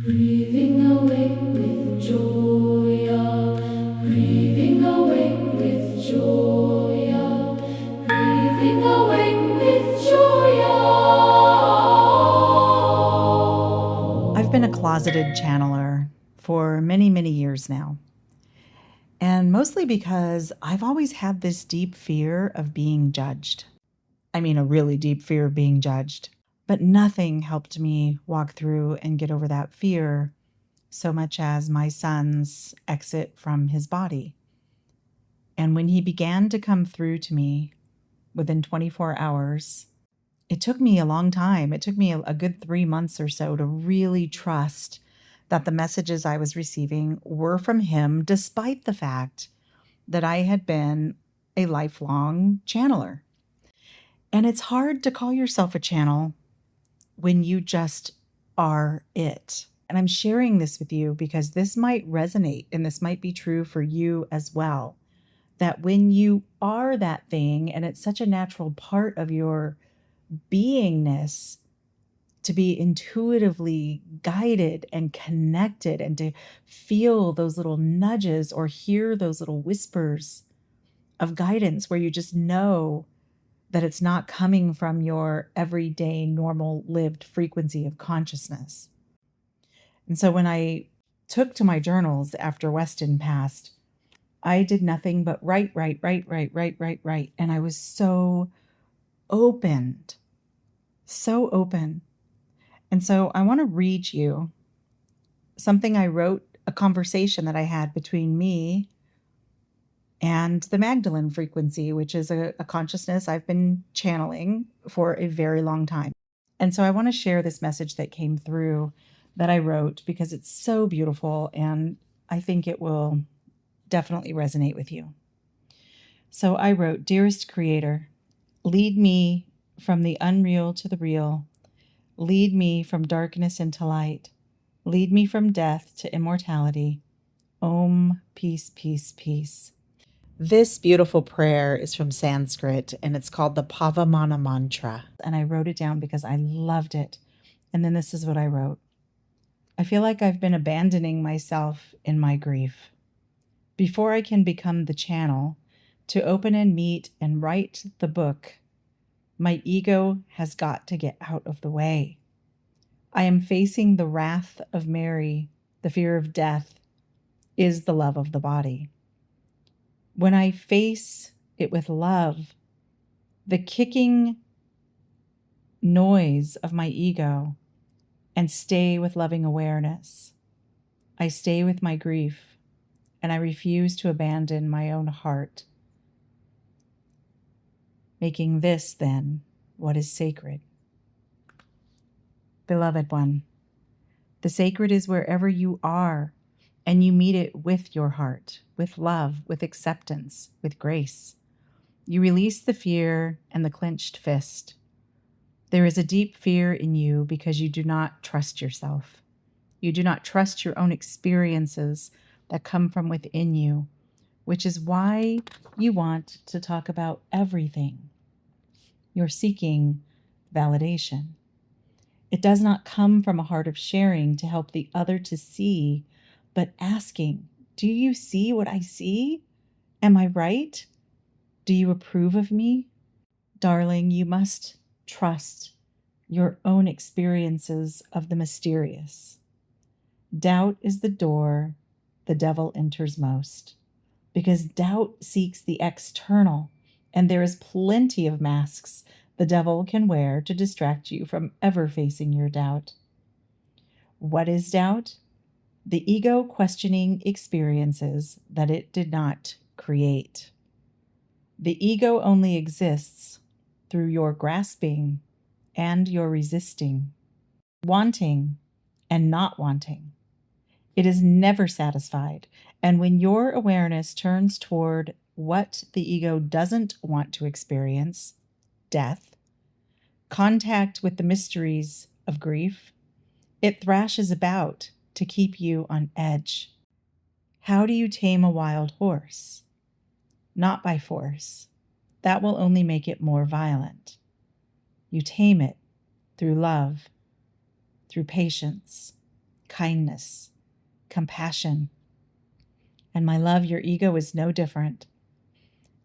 Grieving awake with joy, grieving awake with joy, grieving awake with joy. I've been a closeted channeler for many, many years now. And mostly because I've always had this deep fear of being judged. I mean, a really deep fear of being judged. But nothing helped me walk through and get over that fear so much as my son's exit from his body. And when he began to come through to me within 24 hours, it took me a long time. It took me a good 3 months or so to really trust that the messages I was receiving were from him, despite the fact that I had been a lifelong channeler. And it's hard to call yourself a channel when you just are it. And I'm sharing this with you because this might resonate and this might be true for you as well. That when you are that thing and it's such a natural part of your beingness to be intuitively guided and connected and to feel those little nudges or hear those little whispers of guidance where you just know that it's not coming from your everyday normal lived frequency of consciousness. And so when I took to my journals after Weston passed, I did nothing but write. And I was so opened, so open. And so I want to read you something I wrote, a conversation that I had between me and the Magdalene frequency, which is a consciousness I've been channeling for a very long time. And so I want to share this message that came through that I wrote because it's so beautiful and I think it will definitely resonate with you. So I wrote, "Dearest Creator, lead me from the unreal to the real. Lead me from darkness into light. Lead me from death to immortality. Om, peace, peace, peace." This beautiful prayer is from Sanskrit and it's called the Pavamana Mantra. And I wrote it down because I loved it. And then this is what I wrote. I feel like I've been abandoning myself in my grief. Before I can become the channel to open and meet and write the book, my ego has got to get out of the way. I am facing the wrath of Mary. The fear of death is the love of the body. When I face it with love, the kicking noise of my ego, and stay with loving awareness, I stay with my grief, and I refuse to abandon my own heart, making this, then, what is sacred. Beloved one, the sacred is wherever you are, and you meet it with your heart, with love, with acceptance, with grace. You release the fear and the clenched fist. There is a deep fear in you because you do not trust yourself. You do not trust your own experiences that come from within you, which is why you want to talk about everything. You're seeking validation. It does not come from a heart of sharing to help the other to see, but asking, do you see what I see? Am I right? Do you approve of me? Darling, you must trust your own experiences of the mysterious. Doubt is the door the devil enters most, because doubt seeks the external, and there is plenty of masks the devil can wear to distract you from ever facing your doubt. What is doubt? The ego questioning experiences that it did not create. The ego only exists through your grasping and your resisting, wanting and not wanting. It is never satisfied. And when your awareness turns toward what the ego doesn't want to experience, death, contact with the mysteries of grief, it thrashes about to keep you on edge. How do you tame a wild horse? Not by force. That will only make it more violent. You tame it through love, through patience, kindness, compassion. And my love, your ego is no different.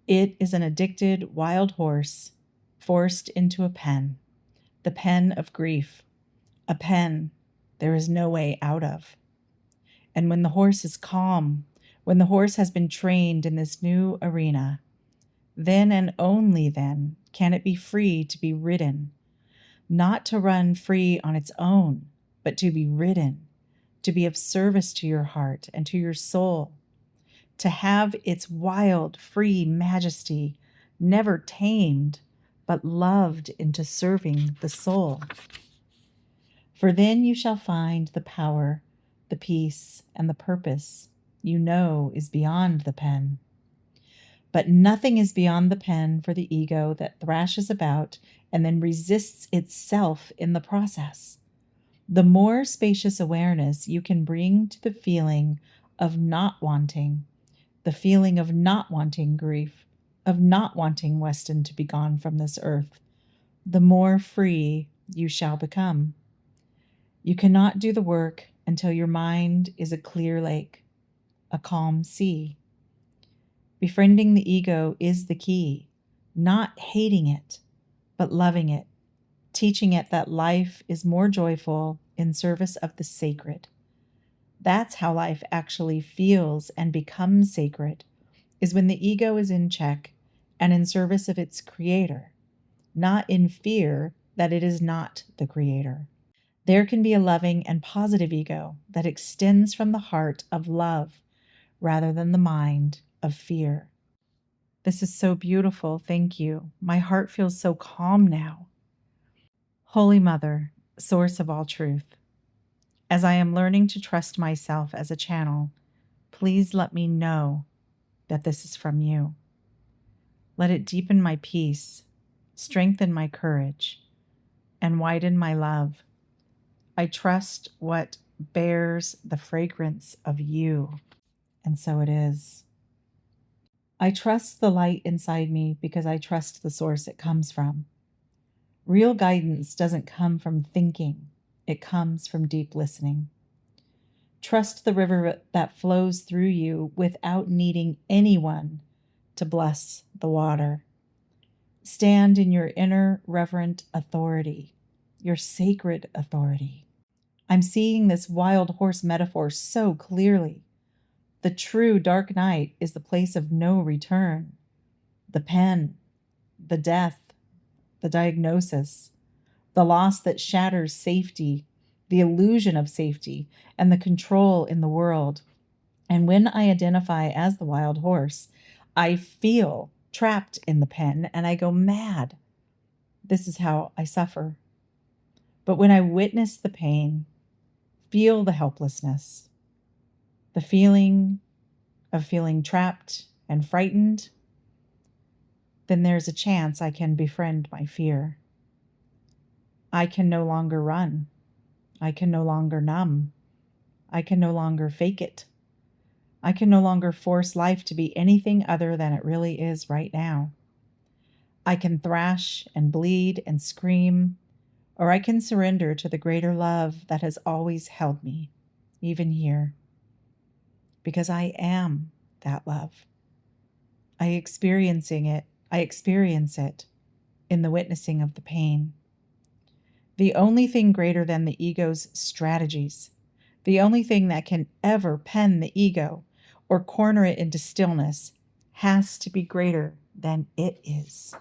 It is an addicted wild horse forced into a pen, the pen of grief, a pen there is no way out of. And when the horse is calm, when the horse has been trained in this new arena, then and only then can it be free to be ridden, not to run free on its own, but to be ridden, to be of service to your heart and to your soul, to have its wild, free majesty never tamed, but loved into serving the soul. For then you shall find the power, the peace, and the purpose you know is beyond the pen. But nothing is beyond the pen for the ego that thrashes about and then resists itself in the process. The more spacious awareness you can bring to the feeling of not wanting, the feeling of not wanting grief, of not wanting Weston to be gone from this earth, the more free you shall become. You cannot do the work until your mind is a clear lake, a calm sea. Befriending the ego is the key, not hating it, but loving it, teaching it that life is more joyful in service of the sacred. That's how life actually feels and becomes sacred, is when the ego is in check and in service of its creator, not in fear that it is not the creator. There can be a loving and positive ego that extends from the heart of love rather than the mind of fear. This is so beautiful. Thank you. My heart feels so calm now. Holy Mother, source of all truth, as I am learning to trust myself as a channel, please let me know that this is from you. Let it deepen my peace, strengthen my courage, and widen my love. I trust what bears the fragrance of you, and so it is. I trust the light inside me because I trust the source it comes from. Real guidance doesn't come from thinking, it comes from deep listening. Trust the river that flows through you without needing anyone to bless the water. Stand in your inner reverent authority, your sacred authority. I'm seeing this wild horse metaphor so clearly. The true dark night is the place of no return. The pen, the death, the diagnosis, the loss that shatters safety, the illusion of safety, and the control in the world. And when I identify as the wild horse, I feel trapped in the pen and I go mad. This is how I suffer. But when I witness the pain, feel the helplessness, the feeling of feeling trapped and frightened, then there's a chance I can befriend my fear. I can no longer run. I can no longer numb. I can no longer fake it. I can no longer force life to be anything other than it really is right now. I can thrash and bleed and scream, or I can surrender to the greater love that has always held me, even here. Because I am that love. I experience it in the witnessing of the pain. The only thing greater than the ego's strategies, the only thing that can ever pen the ego or corner it into stillness, has to be greater than it is.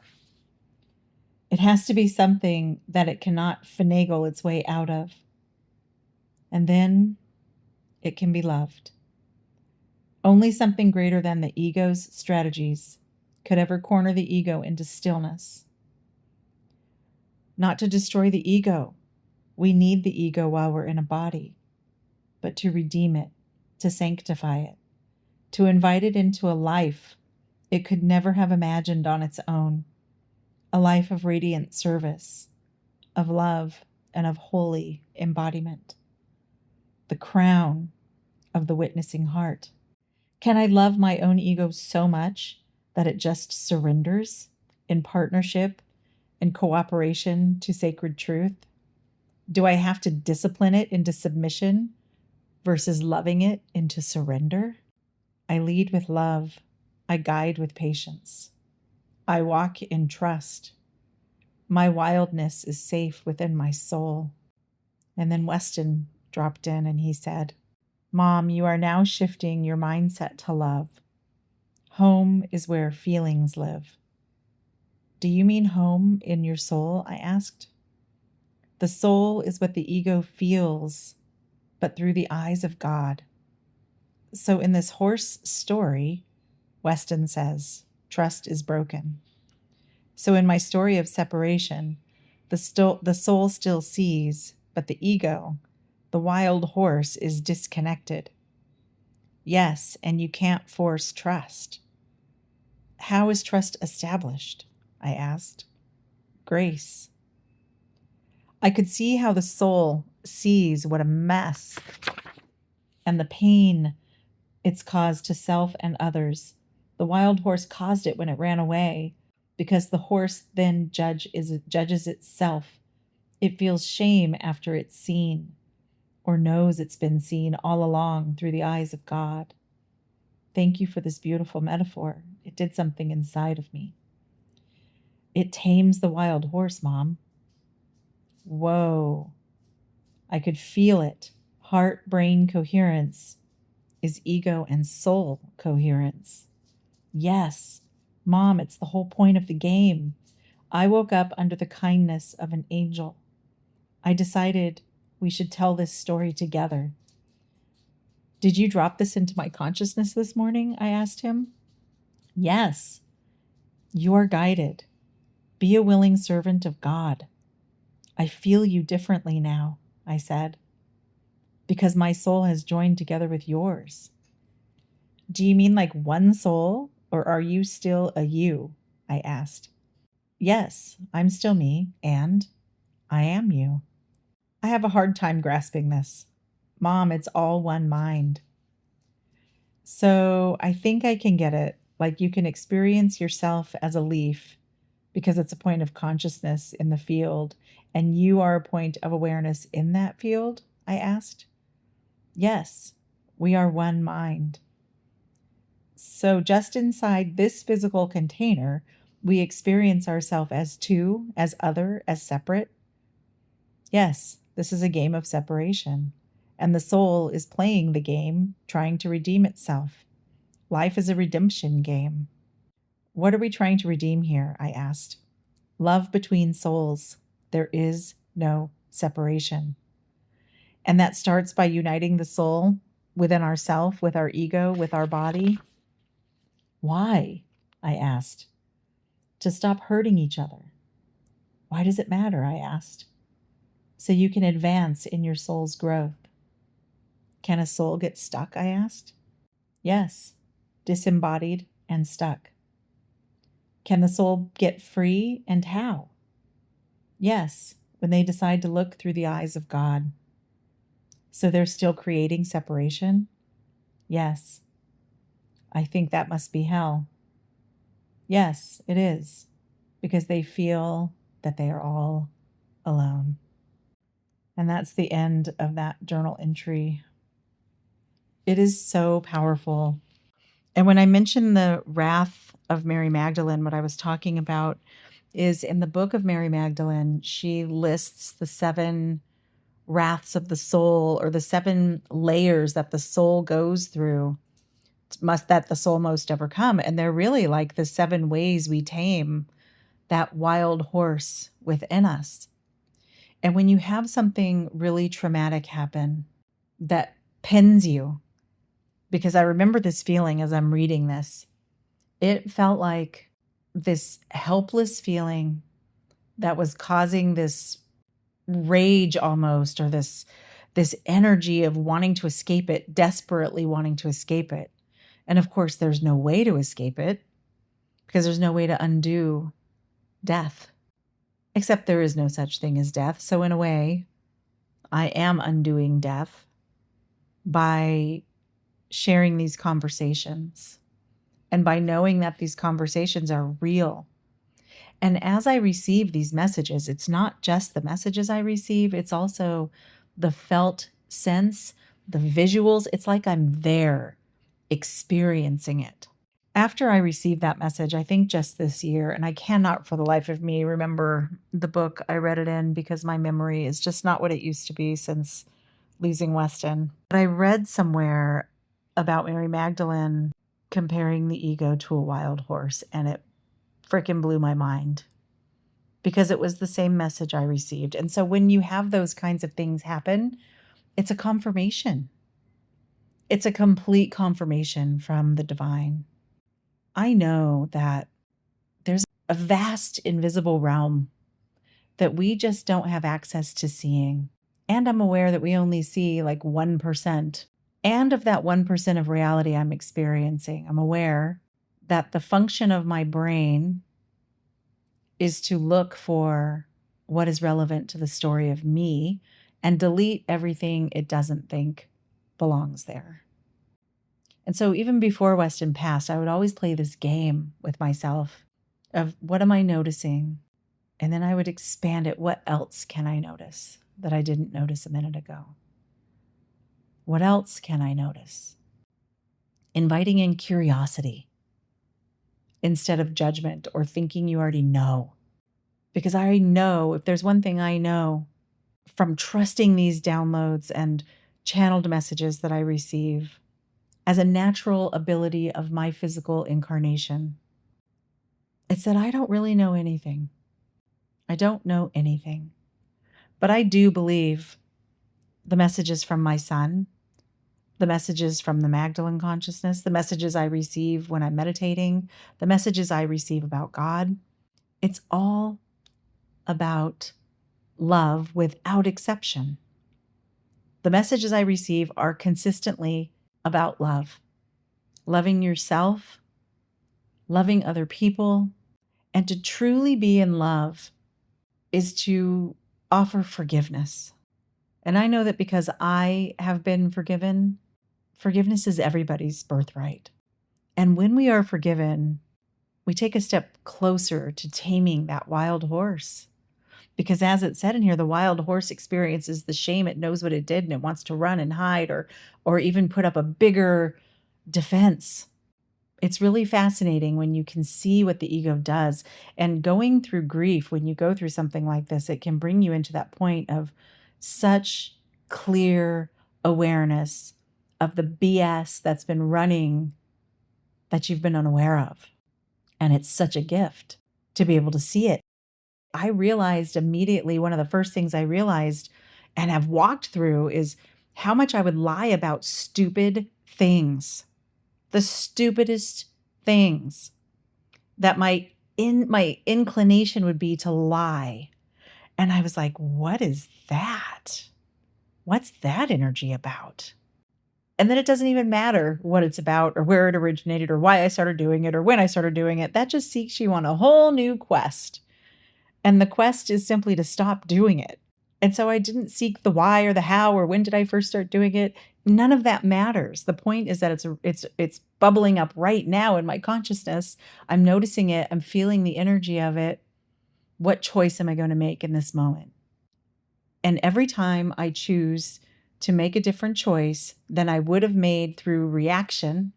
It has to be something that it cannot finagle its way out of. And then it can be loved. Only something greater than the ego's strategies could ever corner the ego into stillness. Not to destroy the ego. We need the ego while we're in a body, but to redeem it, to sanctify it, to invite it into a life it could never have imagined on its own, a life of radiant service, of love, and of holy embodiment, the crown of the witnessing heart. Can I love my own ego so much that it just surrenders in partnership and cooperation to sacred truth? Do I have to discipline it into submission versus loving it into surrender. I lead with love. I guide with patience. I walk in trust. My wildness is safe within my soul. And then Weston dropped in and he said, Mom, you are now shifting your mindset to love. Home is where feelings live. Do you mean home in your soul? I asked. The soul is what the ego feels, but through the eyes of God. So in this horse story, Weston says, trust is broken. So in my story of separation, the soul still sees, but the ego, the wild horse, is disconnected. Yes, and you can't force trust. How is trust established? I asked. Grace. I could see how the soul sees what a mess and the pain it's caused to self and others. The wild horse caused it when it ran away because the horse then judges itself. It feels shame after it's seen or knows it's been seen all along through the eyes of God. Thank you for this beautiful metaphor. It did something inside of me. It tames the wild horse, Mom. Whoa. I could feel it. Heart-brain coherence is ego and soul coherence. Yes, Mom, it's the whole point of the game. I woke up under the kindness of an angel. I decided we should tell this story together. Did you drop this into my consciousness this morning? I asked him. Yes. You are guided. Be a willing servant of God. I feel you differently now, I said, because my soul has joined together with yours. Do you mean like one soul, or are you still a you? I asked. Yes, I'm still me, and I am you. I have a hard time grasping this. Mom, it's all one mind. So I think I can get it. Like you can experience yourself as a leaf because it's a point of consciousness in the field, and you are a point of awareness in that field, I asked. Yes, we are one mind. So just inside this physical container, we experience ourselves as two, as other, as separate. Yes, this is a game of separation, and the soul is playing the game, trying to redeem itself. Life is a redemption game. What are we trying to redeem here? I asked. Love between souls. There is no separation. And that starts by uniting the soul within ourself, with our ego, with our body. Why? I asked. To stop hurting each other. Why does it matter? I asked. So you can advance in your soul's growth. Can a soul get stuck? I asked. Yes, disembodied and stuck. Can the soul get free, and how? Yes, when they decide to look through the eyes of God. So they're still creating separation? Yes. I think that must be hell. Yes, it is, because they feel that they are all alone. And that's the end of that journal entry. It is so powerful. And when I mentioned the wrath of Mary Magdalene, what I was talking about is in the book of Mary Magdalene, she lists the 7 wraths of the soul, or the 7 layers that the soul goes through, that the soul must overcome. And they're really like the 7 ways we tame that wild horse within us. And when you have something really traumatic happen that pins you, because I remember this feeling as I'm reading this, it felt like this helpless feeling that was causing this rage almost, or this energy of wanting to escape it, desperately wanting to escape it. And of course, there's no way to escape it because there's no way to undo death, except there is no such thing as death. So in a way, I am undoing death by sharing these conversations and by knowing that these conversations are real. And as I receive these messages, it's not just the messages I receive, it's also the felt sense the visuals. It's like I'm there experiencing it. After I received that message, I think just this year, and I cannot for the life of me remember the book I read it in because my memory is just not what it used to be since losing Weston. But I read somewhere about Mary Magdalene comparing the ego to a wild horse, and it frickin' blew my mind because it was the same message I received. And so when you have those kinds of things happen, it's a confirmation. It's a complete confirmation from the divine. I know that there's a vast invisible realm that we just don't have access to seeing. And I'm aware that we only see like 1%. And of that 1% of reality I'm experiencing, I'm aware that the function of my brain is to look for what is relevant to the story of me and delete everything it doesn't think belongs there. And so even before Weston passed, I would always play this game with myself of what am I noticing? And then I would expand it. What else can I notice that I didn't notice a minute ago? What else can I notice? Inviting in curiosity instead of judgment or thinking you already know. Because I already know, if there's one thing I know from trusting these downloads and channeled messages that I receive as a natural ability of my physical incarnation, it's that I don't really know anything. I don't know anything. But I do believe the messages from my son, the messages from the Magdalene consciousness, the messages I receive when I'm meditating, the messages I receive about God, it's all about love without exception. The messages I receive are consistently about love, loving yourself, loving other people, and to truly be in love is to offer forgiveness. And I know that because I have been forgiven, forgiveness is everybody's birthright. And when we are forgiven, we take a step closer to taming that wild horse. Because as it said in here, the wild horse experiences the shame. It knows what it did and it wants to run and hide or even put up a bigger defense. It's really fascinating when you can see what the ego does. And going through grief, when you go through something like this, it can bring you into that point of such clear awareness of the BS that's been running that you've been unaware of. And it's such a gift to be able to see it. I realized immediately, one of the first things I realized and have walked through is how much I would lie about stupid things, the stupidest things that my inclination would be to lie. And I was like, what is that? What's that energy about? And then it doesn't even matter what it's about or where it originated or why I started doing it or when I started doing it. That just takes you on a whole new quest. And the quest is simply to stop doing it. And so I didn't seek the why or the how or when did I first start doing it. None of that matters. The point is that it's bubbling up right now in my consciousness. I'm noticing it. I'm feeling the energy of it. What choice am I going to make in this moment? And every time I choose to make a different choice than I would have made through reaction,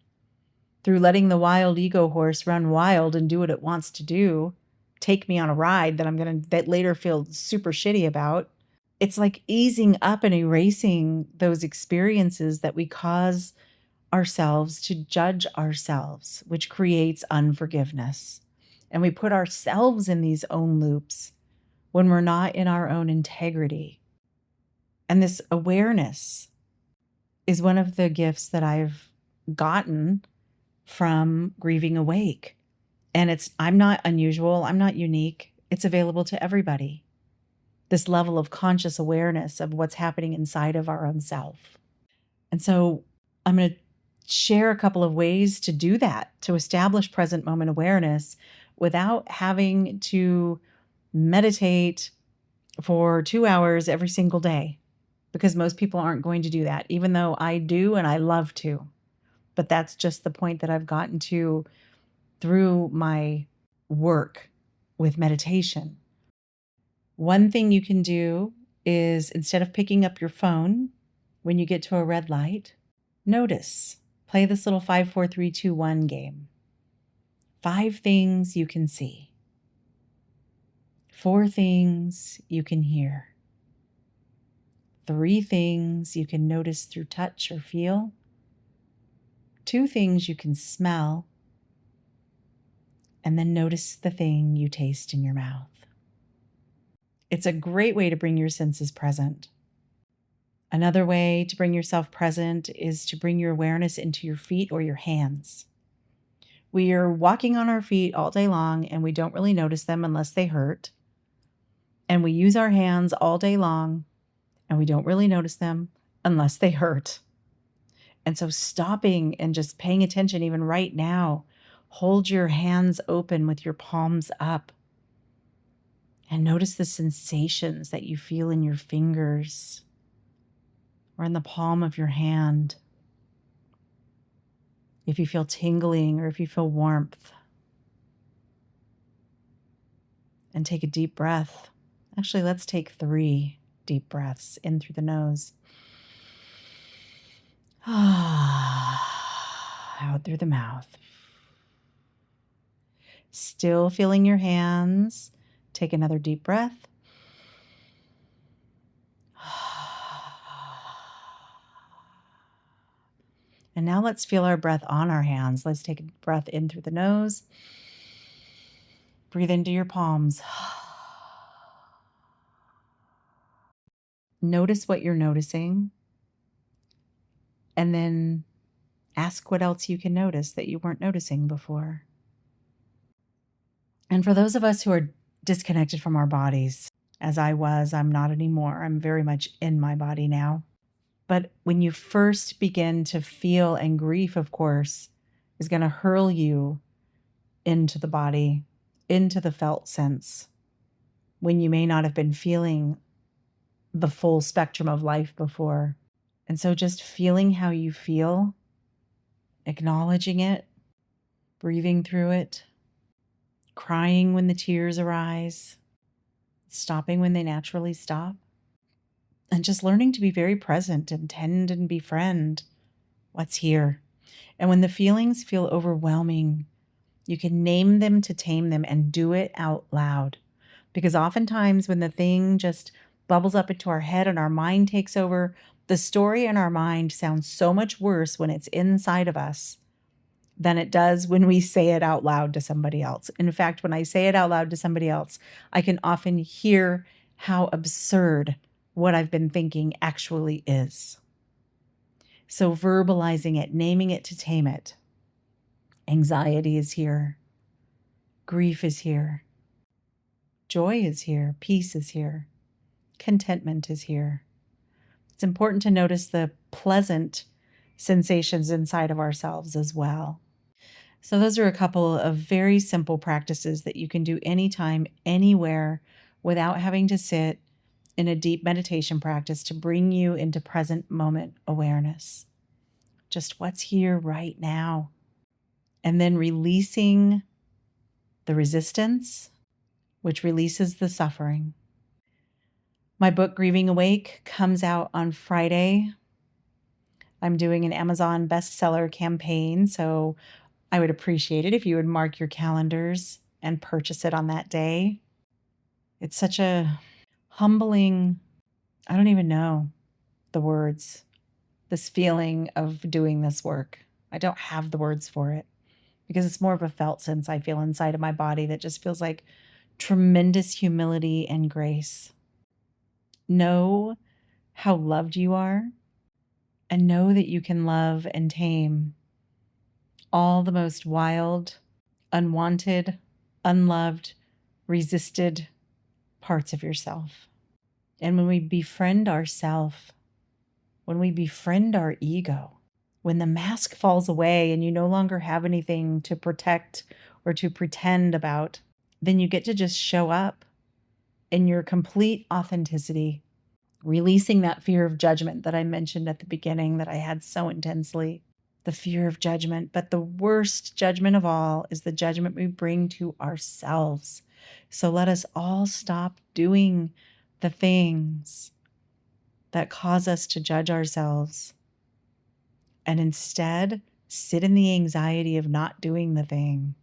through letting the wild ego horse run wild and do what it wants to do, take me on a ride that later feel super shitty about. It's like easing up and erasing those experiences that we cause ourselves to judge ourselves, which creates unforgiveness. And we put ourselves in these own loops when we're not in our own integrity. And this awareness is one of the gifts that I've gotten from Grieving Awake. And I'm not unusual. I'm not unique. It's available to everybody. This level of conscious awareness of what's happening inside of our own self. And so I'm going to share a couple of ways to do that, to establish present moment awareness without having to meditate for 2 hours every single day, because most people aren't going to do that, even though I do and I love to. But that's just the point that I've gotten to through my work with meditation. One thing you can do is, instead of picking up your phone When you get to a red light, notice. Play this little 5, 4, 3, 2, 1 game. 5 things you can see. 4 things you can hear. 3 things you can notice through touch or feel. 2 things you can smell. And then notice the thing you taste in your mouth. It's a great way to bring your senses present. Another way to bring yourself present is to bring your awareness into your feet or your hands. We are walking on our feet all day long and we don't really notice them unless they hurt. And we use our hands all day long and we don't really notice them unless they hurt. And so stopping and just paying attention even right now, hold your hands open with your palms up and notice the sensations that you feel in your fingers or in the palm of your hand. If you feel tingling or if you feel warmth. And take a deep breath. Actually, let's take 3 deep breaths in through the nose. Out through the mouth. Still feeling your hands. Take another deep breath. And now let's feel our breath on our hands. Let's take a breath in through the nose. Breathe into your palms. Notice what you're noticing. And then ask what else you can notice that you weren't noticing before. And for those of us who are disconnected from our bodies, as I was, I'm not anymore. I'm very much in my body now. But when you first begin to feel, and grief, of course, is going to hurl you into the body, into the felt sense, when you may not have been feeling the full spectrum of life before. And so just feeling how you feel, acknowledging it, breathing through it, crying when the tears arise, stopping when they naturally stop, and just learning to be very present and tend and befriend what's here. And when the feelings feel overwhelming, you can name them to tame them and do it out loud. Because oftentimes when the thing just bubbles up into our head and our mind takes over, the story in our mind sounds so much worse when it's inside of us than it does when we say it out loud to somebody else. In fact, when I say it out loud to somebody else, I can often hear how absurd what I've been thinking actually is. So verbalizing it, naming it to tame it. Anxiety is here. Grief is here. Joy is here. Peace is here. Contentment is here. It's important to notice the pleasant sensations inside of ourselves as well. So those are a couple of very simple practices that you can do anytime, anywhere, without having to sit in a deep meditation practice to bring you into present moment awareness. Just what's here right now. And then releasing the resistance, which releases the suffering. My book, Grieving Awake, comes out on Friday. I'm doing an Amazon bestseller campaign, so I would appreciate it if you would mark your calendars and purchase it on that day. It's such a humbling, I don't even know the words, this feeling of doing this work. I don't have the words for it because it's more of a felt sense I feel inside of my body that just feels like tremendous humility and grace. Know how loved you are and know that you can love and tame all the most wild, unwanted, unloved, resisted parts of yourself. And when we befriend ourself, when we befriend our ego, when the mask falls away and you no longer have anything to protect or to pretend about, then you get to just show up in your complete authenticity, releasing that fear of judgment that I mentioned at the beginning that I had so intensely. The fear of judgment. But the worst judgment of all is the judgment we bring to ourselves. So let us all stop doing the things that cause us to judge ourselves and instead sit in the anxiety of not doing the thing,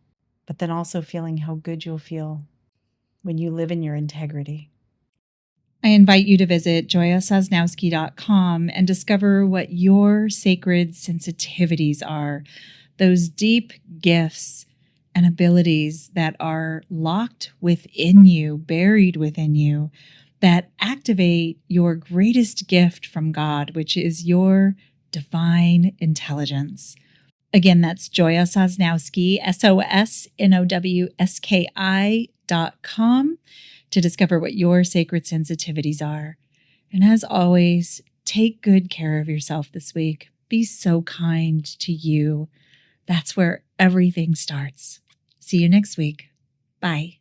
but then also feeling how good you'll feel when you live in your integrity. I invite you to visit joyasosnowski.com and discover what your sacred sensitivities are, those deep gifts and abilities that are locked within you, buried within you, that activate your greatest gift from God, which is your divine intelligence. Again, that's Joya Sosnowski, SOSNOWSKI.com, to discover what your sacred sensitivities are. And as always, take good care of yourself this week. Be so kind to you. That's where everything starts. See you next week. Bye.